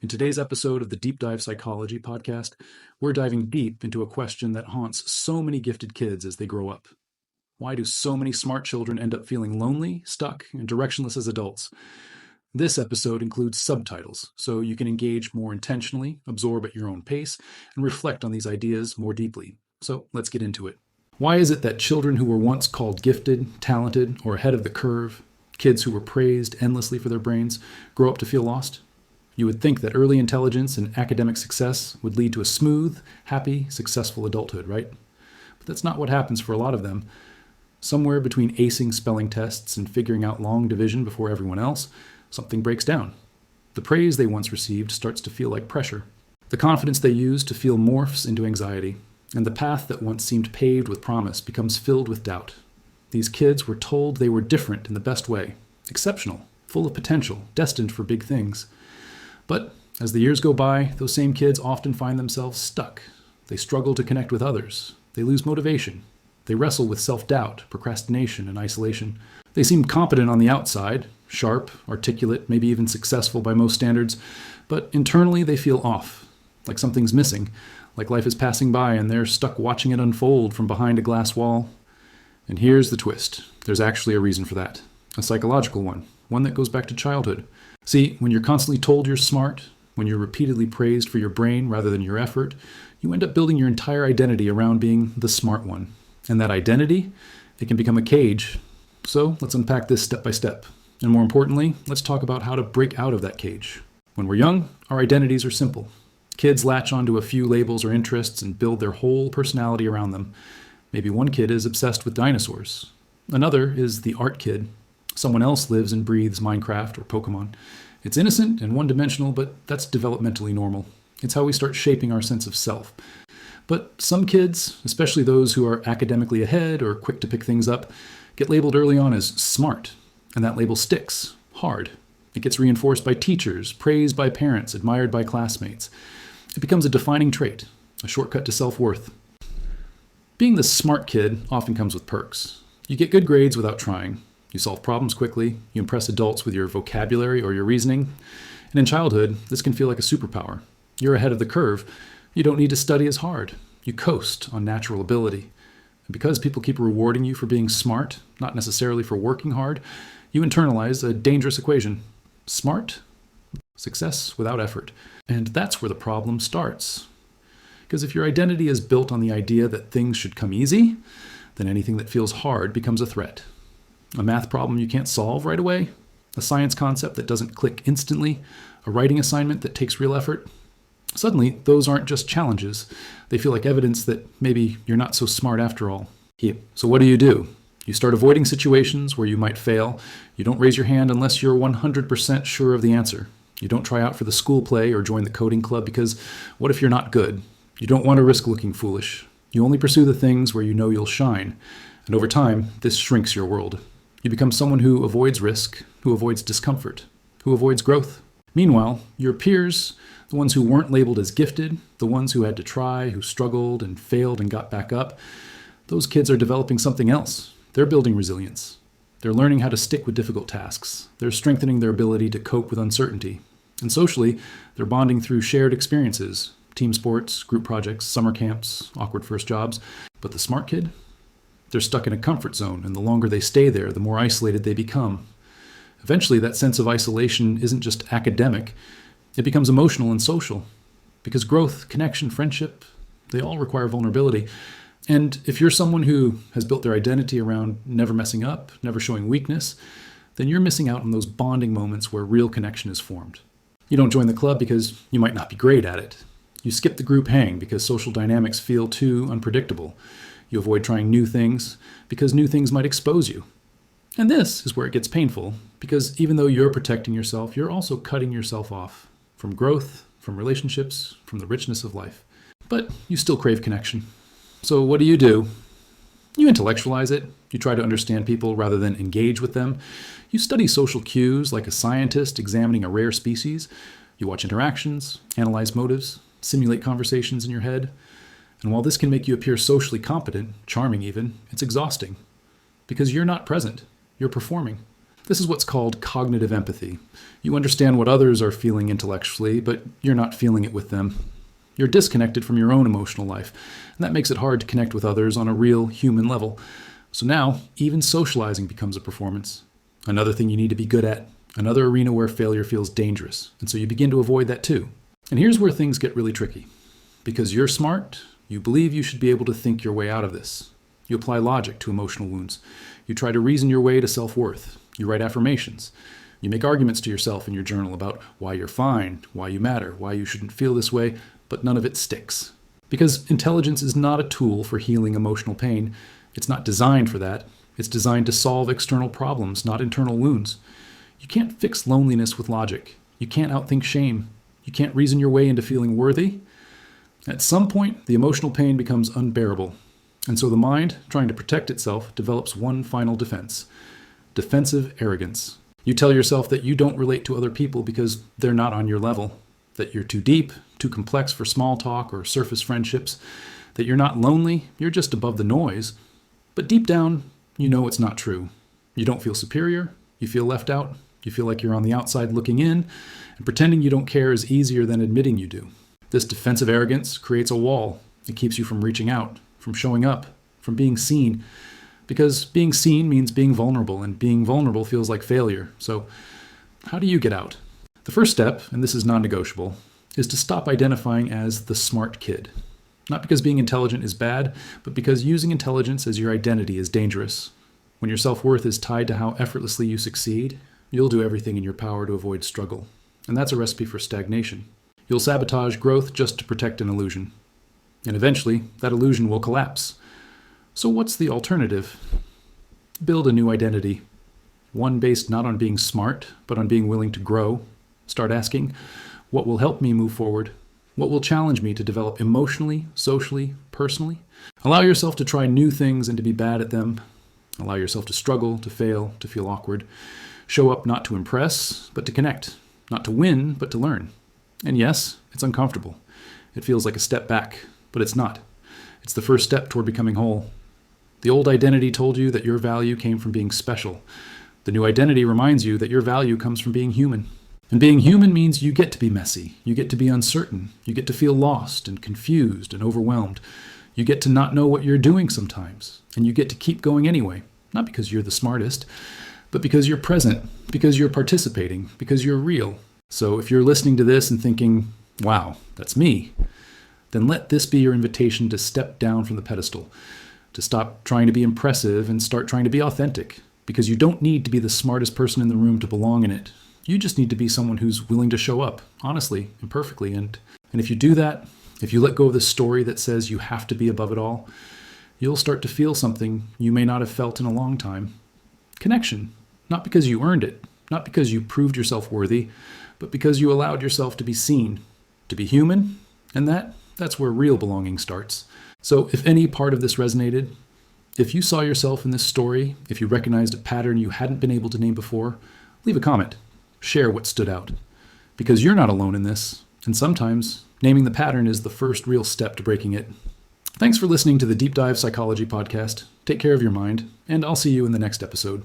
In today's episode of the Deep Dive Psychology podcast, we're diving deep into a question that haunts so many gifted kids as they grow up. Why do so many smart children end up feeling lonely, stuck, and directionless as adults? This episode includes subtitles, so you can engage more intentionally, absorb at your own pace, and reflect on these ideas more deeply. So let's get into it. Why is it that children who were once called gifted, talented, or ahead of the curve, kids who were praised endlessly for their brains, grow up to feel lost? You would think that early intelligence and academic success would lead to a smooth, happy, successful adulthood, right? But that's not what happens for a lot of them. Somewhere between acing spelling tests and figuring out long division before everyone else, something breaks down. The praise they once received starts to feel like pressure. The confidence they used to feel morphs into anxiety, and the path that once seemed paved with promise becomes filled with doubt. These kids were told they were different in the best way, exceptional, full of potential, destined for big things. But as the years go by, those same kids often find themselves stuck. They struggle to connect with others. They lose motivation. They wrestle with self-doubt, procrastination, and isolation. They seem competent on the outside, sharp, articulate, maybe even successful by most standards, but internally they feel off, like something's missing, like life is passing by and they're stuck watching it unfold from behind a glass wall. And here's the twist. There's actually a reason for that, a psychological one that goes back to childhood. See, when you're constantly told you're smart, when you're repeatedly praised for your brain rather than your effort, you end up building your entire identity around being the smart one. And that identity, it can become a cage. So let's unpack this step by step. And more importantly, let's talk about how to break out of that cage. When we're young, our identities are simple. Kids latch onto a few labels or interests and build their whole personality around them. Maybe one kid is obsessed with dinosaurs. Another is the art kid. Someone else lives and breathes Minecraft or Pokemon. It's innocent and one-dimensional, but that's developmentally normal. It's how we start shaping our sense of self. But some kids, especially those who are academically ahead or quick to pick things up, get labeled early on as smart, and that label sticks hard. It gets reinforced by teachers, praised by parents, admired by classmates. It becomes a defining trait, a shortcut to self-worth. Being the smart kid often comes with perks. You get good grades without trying. You solve problems quickly, you impress adults with your vocabulary or your reasoning, and in childhood, this can feel like a superpower. You're ahead of the curve. You don't need to study as hard. You coast on natural ability. And because people keep rewarding you for being smart, not necessarily for working hard, you internalize a dangerous equation. Smart, success without effort. And that's where the problem starts. Because if your identity is built on the idea that things should come easy, then anything that feels hard becomes a threat. A math problem you can't solve right away, a science concept that doesn't click instantly, a writing assignment that takes real effort. Suddenly, those aren't just challenges. They feel like evidence that maybe you're not so smart after all. So what do? You start avoiding situations where you might fail. You don't raise your hand unless you're 100% sure of the answer. You don't try out for the school play or join the coding club because what if you're not good? You don't want to risk looking foolish. You only pursue the things where you know you'll shine. And over time, this shrinks your world. You become someone who avoids risk, who avoids discomfort, who avoids growth. Meanwhile, your peers, the ones who weren't labeled as gifted, the ones who had to try, who struggled and failed and got back up, those kids are developing something else. They're building resilience. They're learning how to stick with difficult tasks. They're strengthening their ability to cope with uncertainty. And socially, they're bonding through shared experiences, team sports, group projects, summer camps, awkward first jobs. But the smart kid? They're stuck in a comfort zone, and the longer they stay there, the more isolated they become. Eventually, that sense of isolation isn't just academic, it becomes emotional and social. Because growth, connection, friendship, they all require vulnerability. And if you're someone who has built their identity around never messing up, never showing weakness, then you're missing out on those bonding moments where real connection is formed. You don't join the club because you might not be great at it. You skip the group hang because social dynamics feel too unpredictable. You avoid trying new things because new things might expose you. And this is where it gets painful, because even though you're protecting yourself, you're also cutting yourself off from growth, from relationships, from the richness of life. But you still crave connection. So what do? You intellectualize it. You try to understand people rather than engage with them. You study social cues like a scientist examining a rare species. You watch interactions, analyze motives, simulate conversations in your head. And while this can make you appear socially competent, charming even, it's exhausting. Because you're not present. You're performing. This is what's called cognitive empathy. You understand what others are feeling intellectually, but you're not feeling it with them. You're disconnected from your own emotional life, and that makes it hard to connect with others on a real human level. So now, even socializing becomes a performance. Another thing you need to be good at, another arena where failure feels dangerous, and so you begin to avoid that too. And here's where things get really tricky. Because you're smart, you believe you should be able to think your way out of this. You apply logic to emotional wounds. You try to reason your way to self-worth. You write affirmations. You make arguments to yourself in your journal about why you're fine, why you matter, why you shouldn't feel this way, but none of it sticks. Because intelligence is not a tool for healing emotional pain. It's not designed for that. It's designed to solve external problems, not internal wounds. You can't fix loneliness with logic. You can't outthink shame. You can't reason your way into feeling worthy. At some point, the emotional pain becomes unbearable. And so the mind, trying to protect itself, develops one final defense: defensive arrogance. You tell yourself that you don't relate to other people because they're not on your level, that you're too deep, too complex for small talk or surface friendships, that you're not lonely, you're just above the noise. But deep down, you know it's not true. You don't feel superior, you feel left out, you feel like you're on the outside looking in, and pretending you don't care is easier than admitting you do. This defensive arrogance creates a wall. It keeps you from reaching out, from showing up, from being seen. Because being seen means being vulnerable, and being vulnerable feels like failure. So how do you get out? The first step, and this is non-negotiable, is to stop identifying as the smart kid. Not because being intelligent is bad, but because using intelligence as your identity is dangerous. When your self-worth is tied to how effortlessly you succeed, you'll do everything in your power to avoid struggle. And that's a recipe for stagnation. You'll sabotage growth just to protect an illusion. And eventually, that illusion will collapse. So what's the alternative? Build a new identity. One based not on being smart, but on being willing to grow. Start asking, what will help me move forward? What will challenge me to develop emotionally, socially, personally? Allow yourself to try new things and to be bad at them. Allow yourself to struggle, to fail, to feel awkward. Show up not to impress, but to connect. Not to win, but to learn. And yes, it's uncomfortable. It feels like a step back, but it's not. It's the first step toward becoming whole. The old identity told you that your value came from being special. The new identity reminds you that your value comes from being human. And being human means you get to be messy. You get to be uncertain. You get to feel lost and confused and overwhelmed. You get to not know what you're doing sometimes. And you get to keep going anyway. Not because you're the smartest, but because you're present, because you're participating, because you're real. So if you're listening to this and thinking, wow, that's me, then let this be your invitation to step down from the pedestal, to stop trying to be impressive and start trying to be authentic, because you don't need to be the smartest person in the room to belong in it. You just need to be someone who's willing to show up, honestly, imperfectly. And if you do that, if you let go of the story that says you have to be above it all, you'll start to feel something you may not have felt in a long time. Connection, not because you earned it, not because you proved yourself worthy, but because you allowed yourself to be seen, to be human, and that's where real belonging starts. So if any part of this resonated, if you saw yourself in this story, if you recognized a pattern you hadn't been able to name before, leave a comment. Share what stood out. Because you're not alone in this, and sometimes naming the pattern is the first real step to breaking it. Thanks for listening to the Deep Dive Psychology Podcast. Take care of your mind, and I'll see you in the next episode.